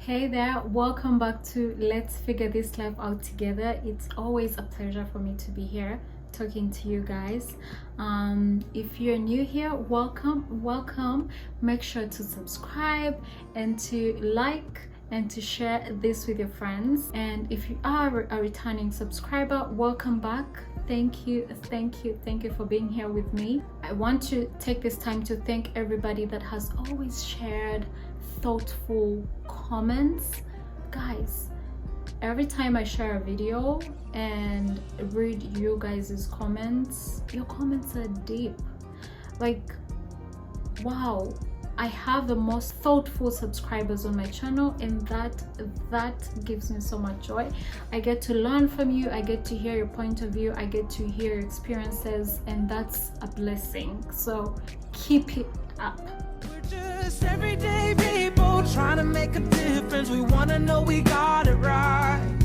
Hey there, welcome back to Let's Figure This Life Out Together. It's always a pleasure for me to be here talking to you guys. If you're new here, welcome. Make sure to subscribe and to like and to share this with your friends. And if you are a returning subscriber, welcome back. Thank you for being here with me. I want to take this time to thank everybody that has always shared thoughtful comments. Guys, every time I share a video and read you guys' comments, your comments are deep. Like, wow, I have the most thoughtful subscribers on my channel, and that gives me so much joy. I get to learn from you, I get to hear your point of view, I get to hear your experiences, and that's a blessing. So keep it up. We're just everyday people trying to make a difference. We want to know we got it right.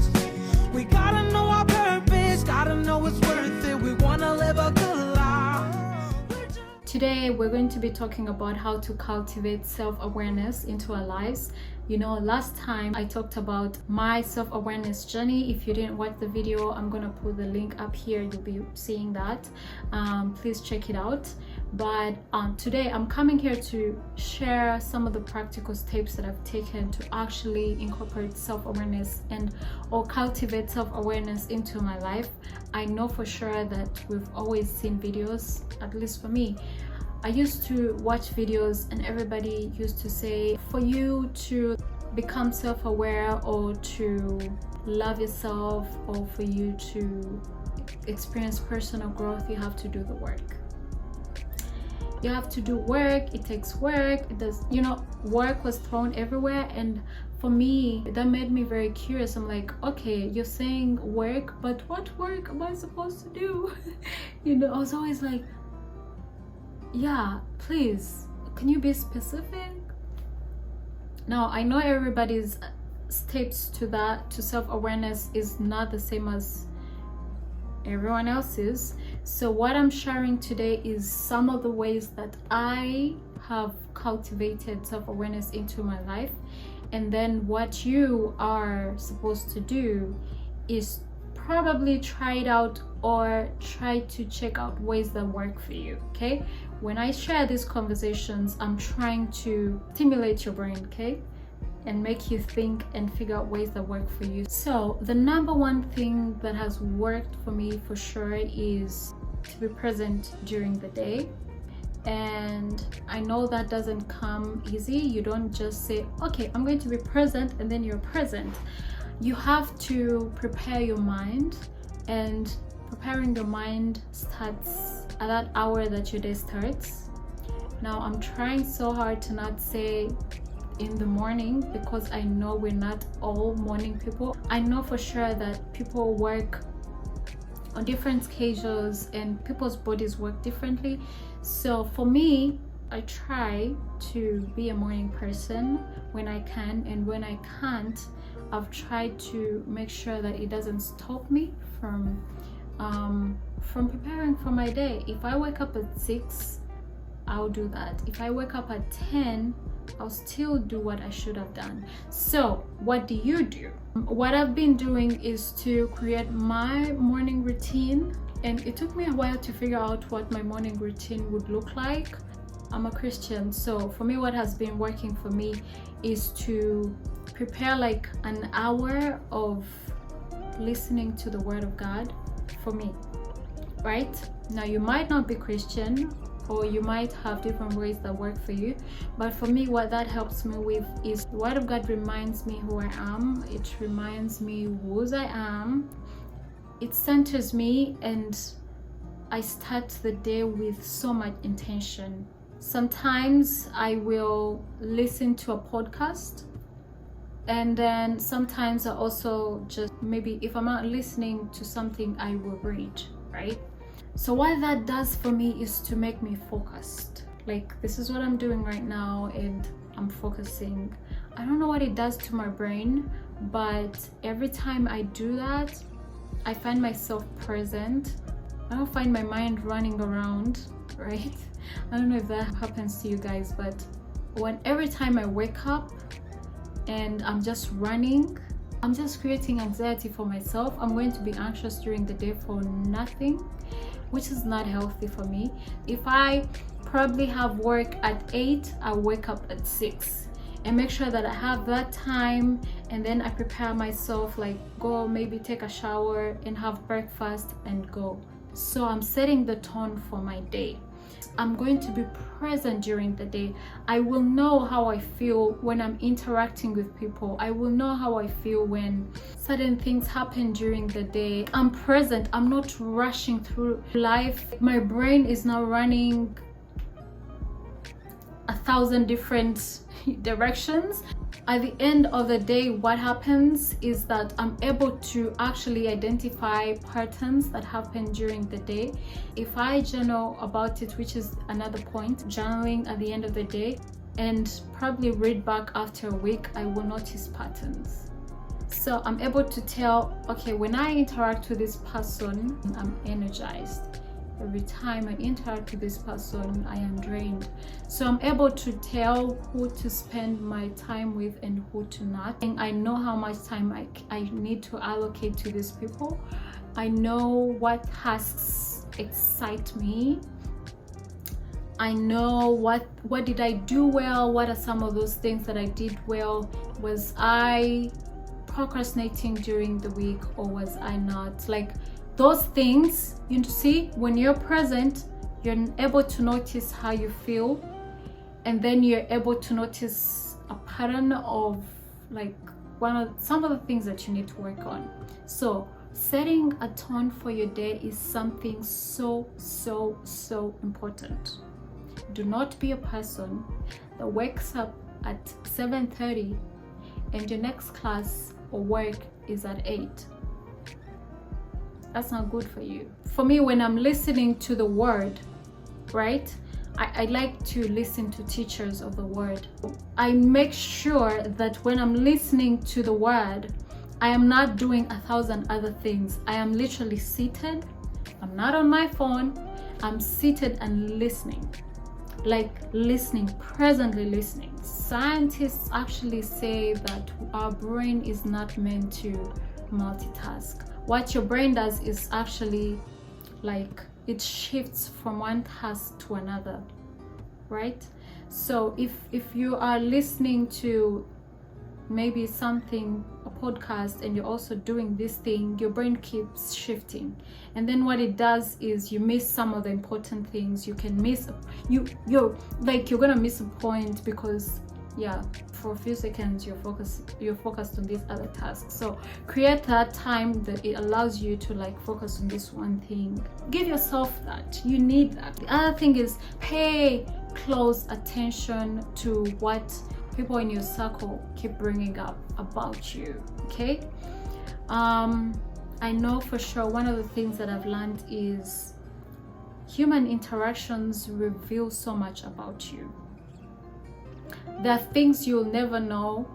We gotta know our purpose, gotta know it's worth it. We want to live a good life. Today we're going to be talking about how to cultivate self-awareness into our lives. You know, last time I talked about my self-awareness journey. If you didn't watch the video, I'm gonna put the link up here. You'll be seeing that. Please check it out. But today I'm coming here to share some of the practical steps that I've taken to actually incorporate self-awareness or cultivate self-awareness into my life. I know for sure that we've always seen videos, at least for me. I used to watch videos and everybody used to say, for you to become self-aware or to love yourself or for you to experience personal growth, you have to do the work. You have to do work, it takes work, it does, work was thrown everywhere. And for me, that made me very curious. I'm like, okay, you're saying work, but what work am I supposed to do? I was always like, yeah, please, can you be specific? Now, I know everybody's steps to self-awareness is not the same as everyone else's. So what I'm sharing today is some of the ways that I have cultivated self-awareness into my life. And then what you are supposed to do is probably try it out or try to check out ways that work for you, okay? When I share these conversations, I'm trying to stimulate your brain, okay? And make you think and figure out ways that work for you. So the number one thing that has worked for me for sure is to be present during the day. And I know that doesn't come easy. You don't just say, okay, I'm going to be present, and then you're present. You have to prepare your mind, and preparing your mind starts at that hour that your day starts. Now, I'm trying so hard to not say in the morning, because I know we're not all morning people. I know for sure that people work on different schedules and people's bodies work differently. So for me, I try to be a morning person when I can, and when I can't, I've tried to make sure that it doesn't stop me from preparing for my day. If I wake up at 6, I'll do that. If I wake up at 10, I'll still do what I should have done. So what do you do? What I've been doing is to create my morning routine, and it took me a while to figure out what my morning routine would look like. I'm a Christian, so for me, what has been working for me is to prepare like an hour of listening to the Word of God for me, right? Now, you might not be Christian, or you might have different ways that work for you, but for me, what that helps me with is the Word of God reminds me who I am. It reminds me whose I am. It centers me, and I start the day with so much intention. Sometimes I will listen to a podcast, and then sometimes I also just, maybe if I'm not listening to something, I will read, right? So what that does for me is to make me focused. Like, this is what I'm doing right now, and I'm focusing. I don't know what it does to my brain, but every time I do that, I find myself present. I don't find my mind running around, right? I don't know if that happens to you guys, but every time I wake up and I'm just running, I'm just creating anxiety for myself. I'm going to be anxious during the day for nothing, which is not healthy for me. If I probably have work at 8, I wake up at 6 and make sure that I have that time, and then I prepare myself, like go maybe take a shower and have breakfast and go. So I'm setting the tone for my day. I'm going to be present during the day. I will know how I feel when I'm interacting with people. I will know how I feel when certain things happen during the day. I'm present. I'm not rushing through life. My brain is not running 1,000 different directions. At the end of the day, what happens is that I'm able to actually identify patterns that happen during the day. If I journal about it, which is another point, journaling at the end of the day, and probably read back after a week, I will notice patterns. So I'm able to tell, okay, when I interact with this person, I'm energized. Every time I interact with this person, I am drained. So I'm able to tell who to spend my time with and who to not. And I know how much time I need to allocate to these people. I know what tasks excite me. I know what did I do well? What are some of those things that I did well? Was I procrastinating during the week, or was I not? Like, those things, you see, when you're present, you're able to notice how you feel, and then you're able to notice a pattern of like some of the things that you need to work on. So setting a tone for your day is something so important. Do not be a person that wakes up at 7:30 and your next class or work is at 8. That's not good for you. For me, when I'm listening to the word, right, I like to listen to teachers of the word. I make sure that when I'm listening to the word, I am not doing 1,000 other things. I am literally seated. I'm not on my phone. I'm seated and listening. Like listening, presently listening. Scientists actually say that our brain is not meant to multitask. What your brain does is actually like it shifts from one task to another, right? So if you are listening to maybe something, a podcast, and you're also doing this thing, your brain keeps shifting, and then what it does is you miss some of the important things. You can miss you're gonna miss a point because for a few seconds you're focused on these other tasks. So create that time that it allows you to like focus on this one thing. Give yourself that. You need that. The other thing is pay close attention to what people in your circle keep bringing up about you. Okay, I know for sure one of the things that I've learned is human interactions reveal so much about you. There are things you'll never know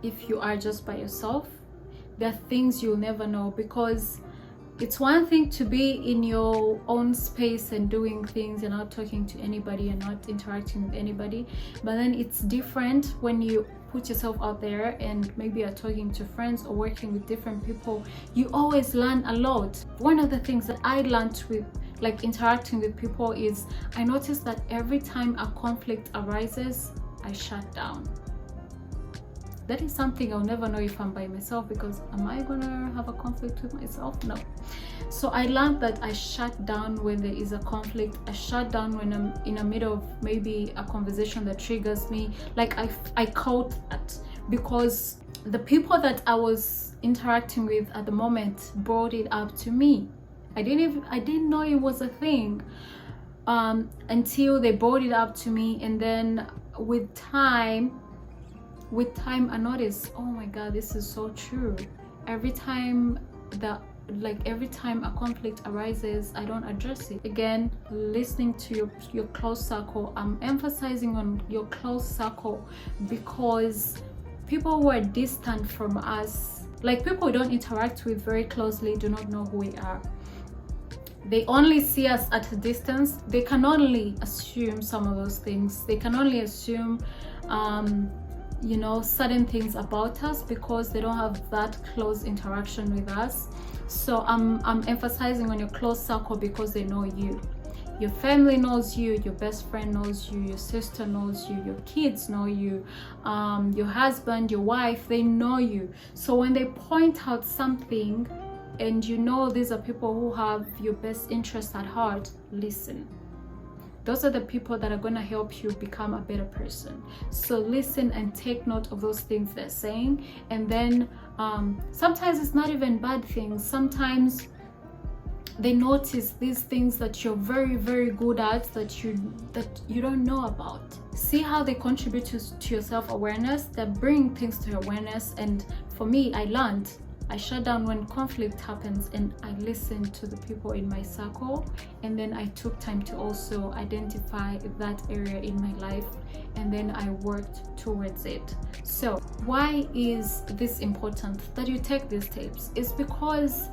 if you are just by yourself. There are things you'll never know, because it's one thing to be in your own space and doing things and not talking to anybody and not interacting with anybody, but then it's different when you put yourself out there and maybe you're talking to friends or working with different people. You always learn a lot. One of the things that I learned with like interacting with people is I noticed that every time a conflict arises, I shut down. That is something I'll never know if I'm by myself, because am I gonna have a conflict with myself? No. So I learned that I shut down when there is a conflict. I shut down when I'm in the middle of maybe a conversation that triggers me. Like I caught that because the people that I was interacting with at the moment brought it up to me. I didn't know it was a thing until they brought it up to me, and then with time I noticed, oh my god, this is so true. Every time a conflict arises, I don't address it. Again, listening to your close circle. I'm emphasizing on your close circle because people who are distant from us, like people we don't interact with very closely, do not know who we are. They only see us at a distance. They can only assume some of those things. They can only assume you know, certain things about us because they don't have that close interaction with us. So I'm emphasizing on your close circle because they know you. Your family knows you, your best friend knows you, your sister knows you, your kids know you, your husband, your wife, they know you. So when they point out something and you know these are people who have your best interest at heart, listen. Those are the people that are going to help you become a better person. So listen and take note of those things they're saying. And then sometimes it's not even bad things. Sometimes they notice these things that you're very, very good at that you don't know about. See how they contribute to your self-awareness. They bring things to your awareness. And for me, I learned. I shut down when conflict happens and I listen to the people in my circle, and then I took time to also identify that area in my life, and then I worked towards it. So why is this important that you take these tips? It's because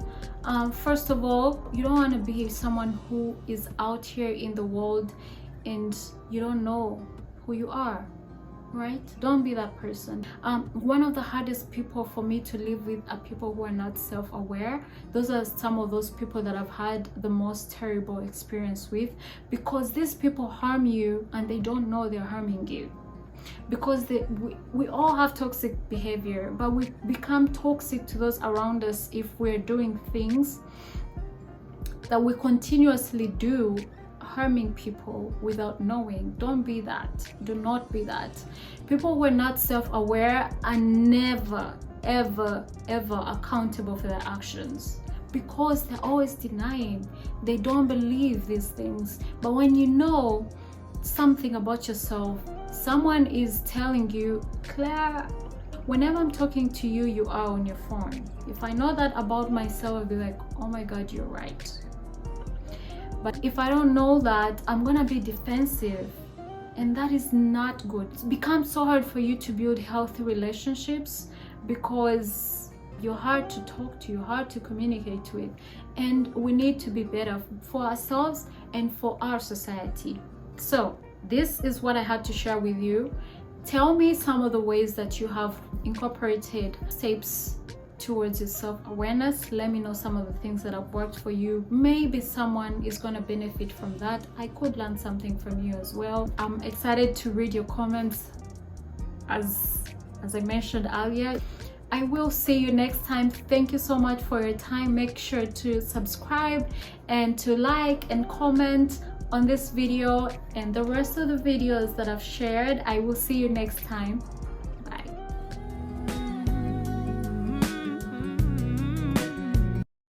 first of all, you don't want to be someone who is out here in the world and you don't know who you are. Right? Don't be that person. One of the hardest people for me to live with are people who are not self-aware. Those are some of those people that I've had the most terrible experience with, because these people harm you and they don't know they're harming you. Because we all have toxic behavior, but we become toxic to those around us if we're doing things that we continuously do, harming people without knowing. Don't be that. Do not be that. People who are not self-aware are never, ever, ever accountable for their actions, because they're always denying. They don't believe these things. But when you know something about yourself, someone is telling you, Claire, whenever I'm talking to you, you are on your phone. If I know that about myself, I'll be like, oh my God, you're right. But if I don't know that, I'm gonna be defensive, and that is not good. It becomes so hard for you to build healthy relationships because you're hard to talk to, you're hard to communicate with, and we need to be better for ourselves and for our society. So this is what I had to share with you. Tell me some of the ways that you have incorporated steps towards your self-awareness. Let me know some of the things that have worked for you. Maybe someone is going to benefit from that. I could learn something from you as well. I'm excited to read your comments. As I mentioned earlier, I will see you next time. Thank you so much for your time. Make sure to subscribe and to like and comment on this video and the rest of the videos that I've shared. I will see you next time.